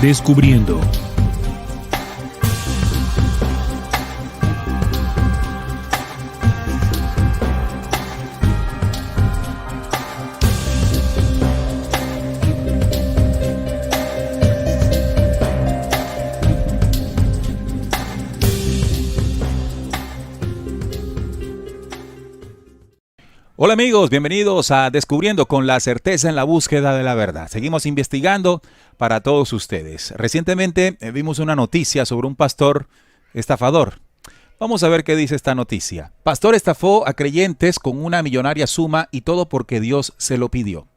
Descubriendo. Hola amigos, bienvenidos a Descubriendo con la certeza en la búsqueda de la verdad. Seguimos investigando para todos ustedes. Recientemente vimos una noticia sobre un pastor estafador. Vamos a ver qué dice esta noticia. Pastor estafó a creyentes con una millonaria suma y todo porque Dios se lo pidió.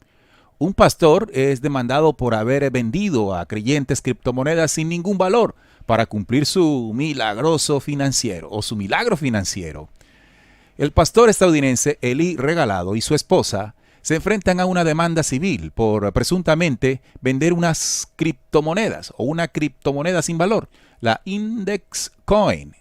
Un pastor es demandado por haber vendido a creyentes criptomonedas sin ningún valor para cumplir su milagroso financiero o su milagro financiero. El pastor estadounidense Eli Regalado y su esposa se enfrentan a una demanda civil por presuntamente vender unas criptomonedas o una criptomoneda sin valor, la Index Coin,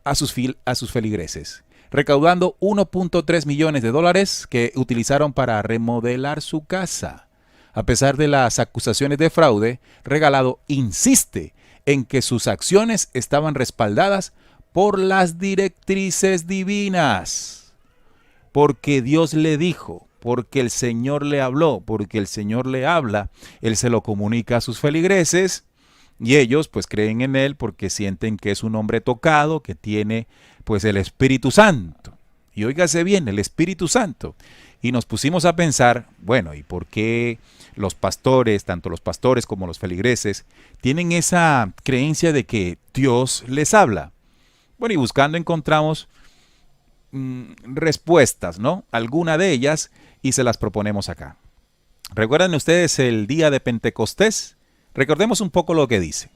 a sus feligreses, recaudando 1.3 millones de dólares que utilizaron para remodelar su casa. A pesar de las acusaciones de fraude, Regalado insiste en que sus acciones estaban respaldadas por las directrices divinas, porque Dios le dijo, porque el Señor le habló, porque el Señor le habla, Él se lo comunica a sus feligreses y ellos pues creen en Él porque sienten que es un hombre tocado, que tiene pues el Espíritu Santo. Y óigase bien, el Espíritu Santo. Y nos pusimos a pensar, bueno, ¿y por qué los pastores, tanto los pastores como los feligreses, tienen esa creencia de que Dios les habla? Bueno, y buscando encontramos respuestas, ¿no? Alguna de ellas y se las proponemos acá. ¿Recuerdan ustedes el día de Pentecostés? Recordemos un poco lo que dice.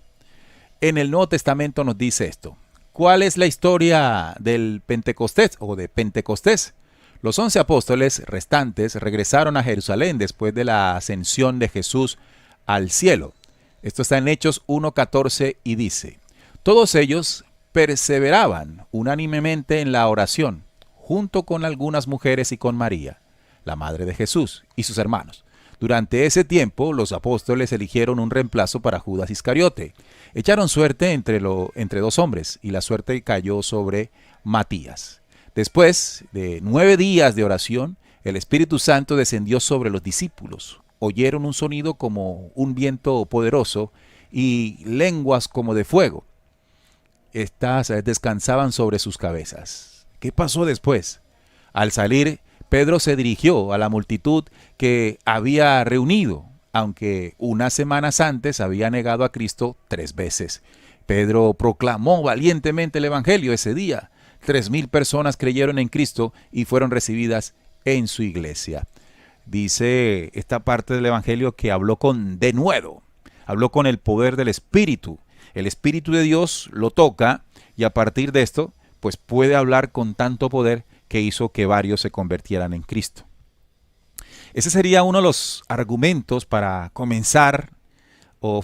En el Nuevo Testamento nos dice esto. ¿Cuál es la historia del Pentecostés o de Pentecostés? Los 11 apóstoles restantes regresaron a Jerusalén después de la ascensión de Jesús al cielo. Esto está en Hechos 1:14 y dice: todos ellos perseveraban unánimemente en la oración, junto con algunas mujeres y con María, la madre de Jesús, y sus hermanos. Durante ese tiempo, los apóstoles eligieron un reemplazo para Judas Iscariote. Echaron suerte entre dos hombres, y la suerte cayó sobre Matías. Después de 9 días de oración, el Espíritu Santo descendió sobre los discípulos. Oyeron un sonido como un viento poderoso y lenguas como de fuego. Estas descansaban sobre sus cabezas. ¿Qué pasó después? Al salir, Pedro se dirigió a la multitud que había reunido, aunque unas semanas antes había negado a Cristo 3 veces. Pedro proclamó valientemente el Evangelio ese día. 3,000 personas creyeron en Cristo y fueron recibidas en su iglesia. Dice esta parte del Evangelio que habló con denuedo, habló con el poder del Espíritu. El Espíritu de Dios lo toca y a partir de esto, pues puede hablar con tanto poder que hizo que varios se convirtieran en Cristo. Ese sería uno de los argumentos para comenzar o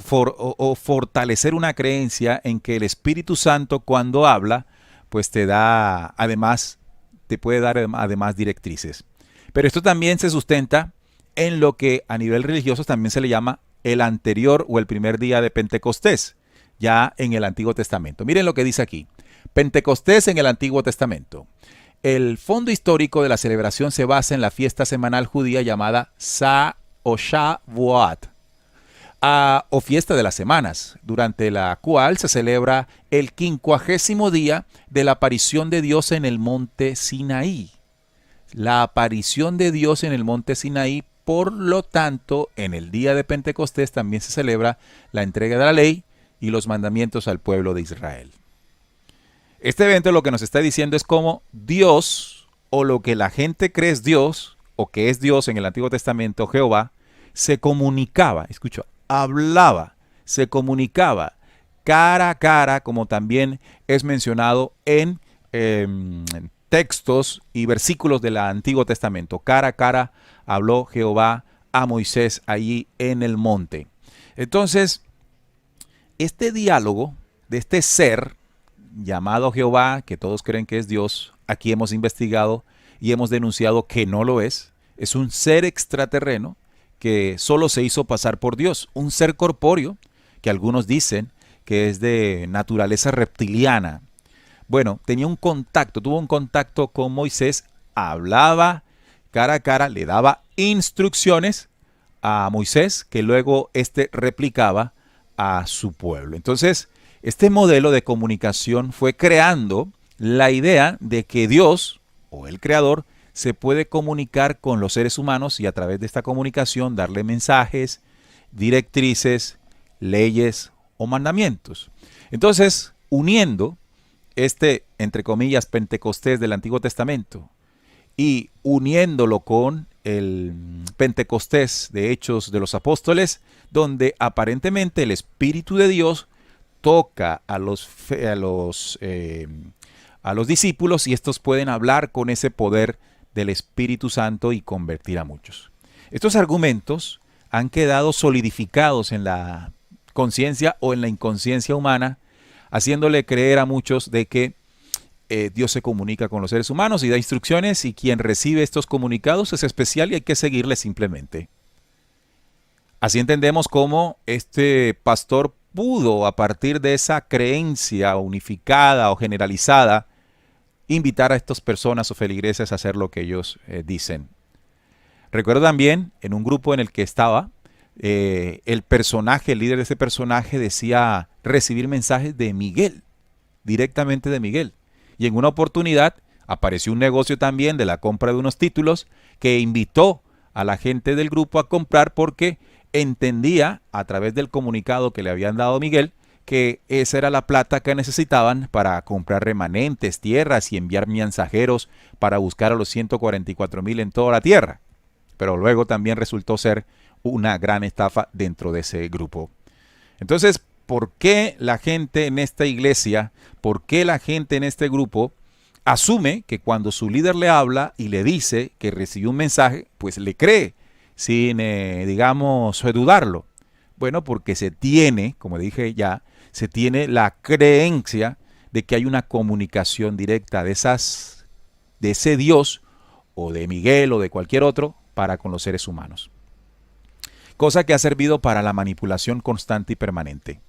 fortalecer una creencia en que el Espíritu Santo cuando habla, pues te puede dar además directrices. Pero esto también se sustenta en lo que a nivel religioso también se le llama el anterior o el primer día de Pentecostés, ya en el Antiguo Testamento. Miren lo que dice aquí. Pentecostés en el Antiguo Testamento. El fondo histórico de la celebración se basa en la fiesta semanal judía llamada Shavuot, o fiesta de las semanas, durante la cual se celebra el 50º día de la aparición de Dios en el monte Sinaí. La aparición de Dios en el monte Sinaí, por lo tanto, en el día de Pentecostés también se celebra la entrega de la ley y los mandamientos al pueblo de Israel. Este evento lo que nos está diciendo es cómo Dios, o lo que la gente cree es Dios, o que es Dios en el Antiguo Testamento, Jehová, se comunicaba, hablaba, se comunicaba cara a cara, como también es mencionado en textos y versículos del Antiguo Testamento. Cara a cara habló Jehová a Moisés allí en el monte. Entonces, este diálogo de este ser llamado Jehová, que todos creen que es Dios, aquí hemos investigado y hemos denunciado que no lo es un ser extraterreno que solo se hizo pasar por Dios, un ser corpóreo que algunos dicen que es de naturaleza reptiliana. Bueno, tuvo un contacto con Moisés, hablaba cara a cara, le daba instrucciones a Moisés que luego éste replicaba a su pueblo. Entonces, este modelo de comunicación fue creando la idea de que Dios o el Creador se puede comunicar con los seres humanos y a través de esta comunicación darle mensajes, directrices, leyes o mandamientos. Entonces, uniendo este, entre comillas, Pentecostés del Antiguo Testamento y uniéndolo con el Pentecostés de Hechos de los Apóstoles, donde aparentemente el Espíritu de Dios toca a los discípulos y estos pueden hablar con ese poder del Espíritu Santo y convertir a muchos. Estos argumentos han quedado solidificados en la conciencia o en la inconsciencia humana, haciéndole creer a muchos de que Dios se comunica con los seres humanos y da instrucciones, y quien recibe estos comunicados es especial y hay que seguirle simplemente. Así entendemos cómo este pastor pudo, a partir de esa creencia unificada o generalizada, invitar a estas personas o feligreses a hacer lo que ellos dicen. Recuerdo también, en un grupo en el que estaba, el líder de ese personaje decía recibir mensajes de Miguel, directamente de Miguel. Y en una oportunidad apareció un negocio también de la compra de unos títulos que invitó a la gente del grupo a comprar porque entendía a través del comunicado que le habían dado a Miguel que esa era la plata que necesitaban para comprar remanentes, tierras y enviar mensajeros para buscar a los 144,000 en toda la tierra. Pero luego también resultó ser una gran estafa dentro de ese grupo. Entonces, ¿por qué la gente en esta iglesia, por qué la gente en este grupo asume que cuando su líder le habla y le dice que recibió un mensaje, pues le cree sin, digamos, dudarlo? Bueno, porque se tiene, como dije ya, se tiene la creencia de que hay una comunicación directa de ese Dios o de Miguel o de cualquier otro para con los seres humanos. Cosa que ha servido para la manipulación constante y permanente.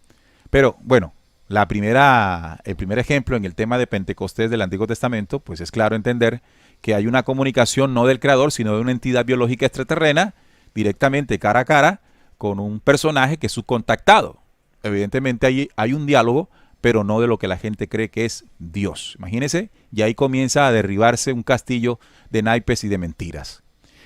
Pero bueno, el primer ejemplo en el tema de Pentecostés del Antiguo Testamento, pues es claro entender que hay una comunicación no del Creador, sino de una entidad biológica extraterrena, directamente cara a cara, con un personaje que es su contactado. Evidentemente hay un diálogo, pero no de lo que la gente cree que es Dios. Imagínense, y ahí comienza a derribarse un castillo de naipes y de mentiras.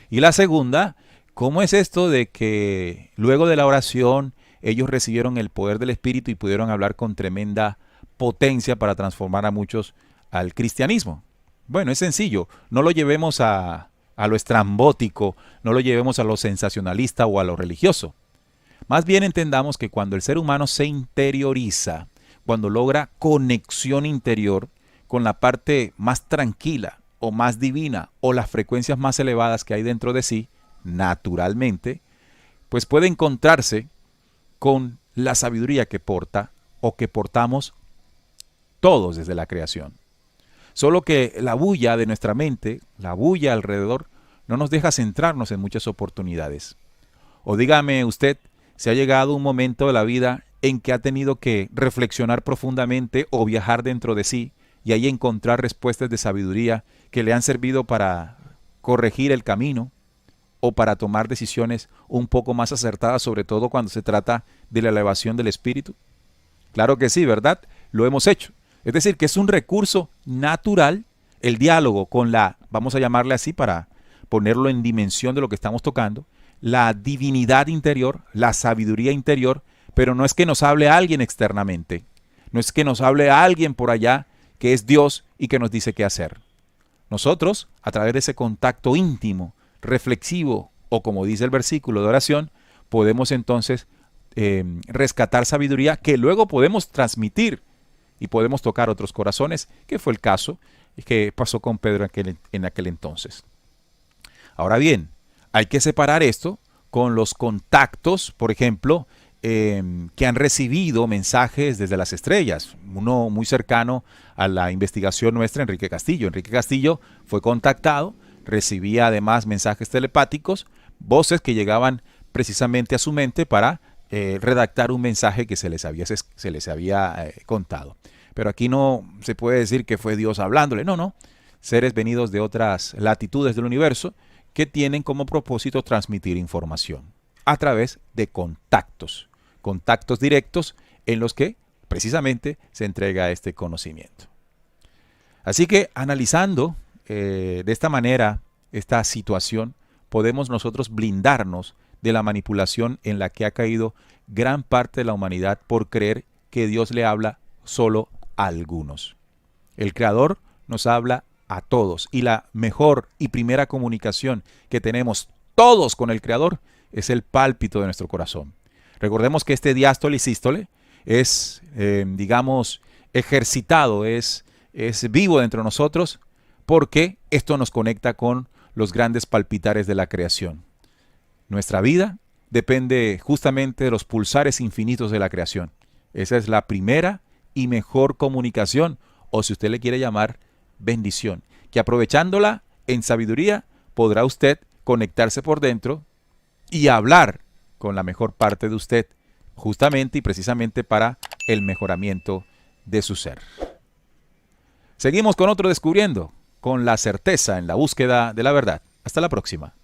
Y la segunda, ¿cómo es esto de que luego de la oración ellos recibieron el poder del Espíritu y pudieron hablar con tremenda potencia para transformar a muchos al cristianismo? Bueno, es sencillo, no lo llevemos a lo estrambótico, no lo llevemos a lo sensacionalista o a lo religioso. Más bien entendamos que cuando el ser humano se interioriza, cuando logra conexión interior con la parte más tranquila o más divina o las frecuencias más elevadas que hay dentro de sí, naturalmente, pues puede encontrarse con la sabiduría que porta o que portamos todos desde la creación. Solo que la bulla de nuestra mente, la bulla alrededor, no nos deja centrarnos en muchas oportunidades. O dígame usted, ¿se ha llegado un momento de la vida en que ha tenido que reflexionar profundamente o viajar dentro de sí y ahí encontrar respuestas de sabiduría que le han servido para corregir el camino o para tomar decisiones un poco más acertadas, sobre todo cuando se trata de la elevación del espíritu? Claro que sí, ¿verdad? Lo hemos hecho. Es decir, que es un recurso natural el diálogo con vamos a llamarle así para ponerlo en dimensión de lo que estamos tocando, la divinidad interior, la sabiduría interior, pero no es que nos hable alguien externamente, no es que nos hable alguien por allá que es Dios y que nos dice qué hacer. Nosotros, a través de ese contacto íntimo, reflexivo o como dice el versículo de oración, podemos entonces rescatar sabiduría que luego podemos transmitir y podemos tocar otros corazones, que fue el caso que pasó con Pedro en aquel entonces. Ahora bien, hay que separar esto con los contactos, por ejemplo, que han recibido mensajes desde las estrellas. Uno muy cercano a la investigación nuestra, Enrique Castillo. Enrique Castillo fue contactado, recibía además mensajes telepáticos, voces que llegaban precisamente a su mente para redactar un mensaje que se les había contado. Pero aquí no se puede decir que fue Dios hablándole, no, no. Seres venidos de otras latitudes del universo que tienen como propósito transmitir información a través de contactos, contactos directos en los que precisamente se entrega este conocimiento. Así que analizando de esta manera esta situación, podemos nosotros blindarnos de la manipulación en la que ha caído gran parte de la humanidad por creer que Dios le habla solo a algunos. El Creador nos habla a todos y la mejor y primera comunicación que tenemos todos con el Creador es el pálpito de nuestro corazón. Recordemos que este diástole y sístole es, digamos, ejercitado, es vivo dentro de nosotros porque esto nos conecta con los grandes palpitares de la creación. Nuestra vida depende justamente de los pulsares infinitos de la creación. Esa es la primera y mejor comunicación, o si usted le quiere llamar, bendición, que aprovechándola en sabiduría podrá usted conectarse por dentro y hablar con la mejor parte de usted, justamente y precisamente para el mejoramiento de su ser. Seguimos con otro Descubriendo, con la certeza en la búsqueda de la verdad. Hasta la próxima.